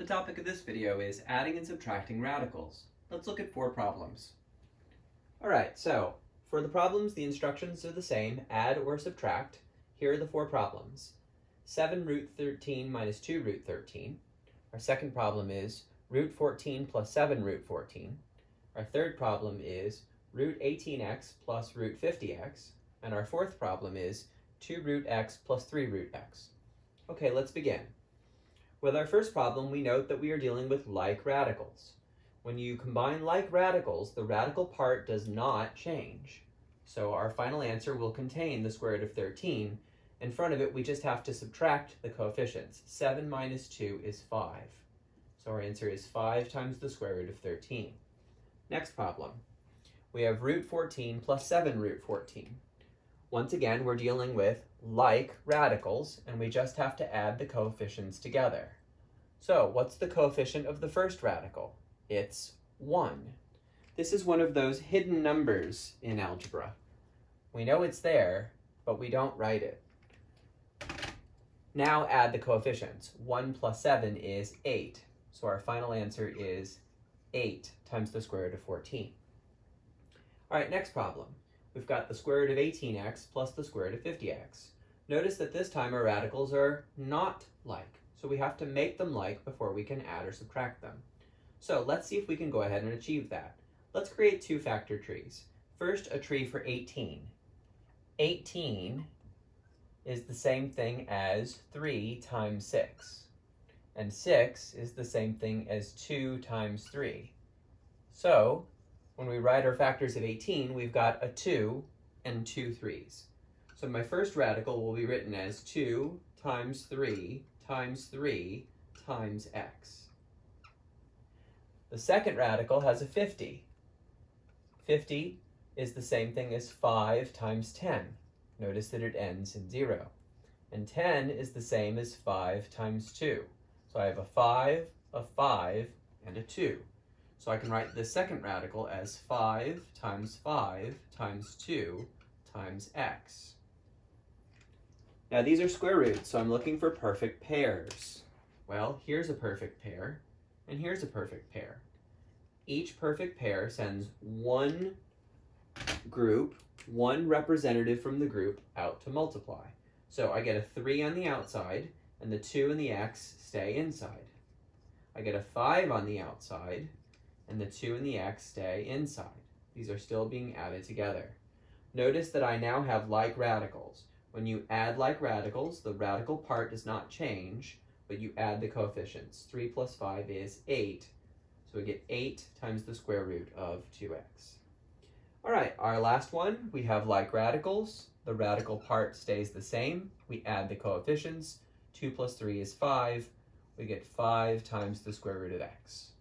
The topic of this video is adding and subtracting radicals. Let's look at 4 problems. Alright, so for the problems the instructions are the same, add or subtract. Here are the 4 problems. 7 root 13 minus 2 root 13. Our second problem is root 14 plus 7 root 14. Our third problem is root 18x plus root 50x. And our fourth problem is 2 root x plus 3 root x. Okay, let's begin. With our first problem, we note that we are dealing with like radicals. When you combine like radicals, the radical part does not change. So our final answer will contain the square root of 13. In front of it, we just have to subtract the coefficients. 7 minus 2 is 5. So our answer is 5 times the square root of 13. Next problem. We have root 14 plus 7 root 14. Once again, we're dealing with like radicals, and we just have to add the coefficients together. So what's the coefficient of the first radical? It's 1. This is one of those hidden numbers in algebra. We know it's there, but we don't write it. Now add the coefficients. 1 plus 7 is 8. So our final answer is 8 times the square root of 14. All right, next problem. We've got the square root of 18x plus the square root of 50x. Notice that this time our radicals are not like, so we have to make them like before we can add or subtract them. So let's see if we can go ahead and achieve that. Let's create 2 factor trees. First, a tree for 18. 18 is the same thing as 3 times 6. And 6 is the same thing as 2 times 3. So when we write our factors of 18, we've got a 2 and 2 3's. So my first radical will be written as 2 times 3 times 3 times x. The second radical has a 50. 50 is the same thing as 5 times 10. Notice that it ends in 0. And 10 is the same as 5 times 2. So I have a 5, a 5, and a 2. So I can write the second radical as 5 times 5 times 2 times x. Now these are square roots, so I'm looking for perfect pairs. Well, here's a perfect pair, and here's a perfect pair. Each perfect pair sends one group, one representative from the group, out to multiply. So I get a 3 on the outside, and the 2 and the x stay inside. I get a 5 on the outside, and the 2 and the x stay inside. These are still being added together. Notice that I now have like radicals. When you add like radicals, the radical part does not change, but you add the coefficients. 3 plus 5 is 8, so we get 8 times the square root of 2x. All right, our last one, we have like radicals. The radical part stays the same. We add the coefficients. 2 plus 3 is 5. We get 5 times the square root of x.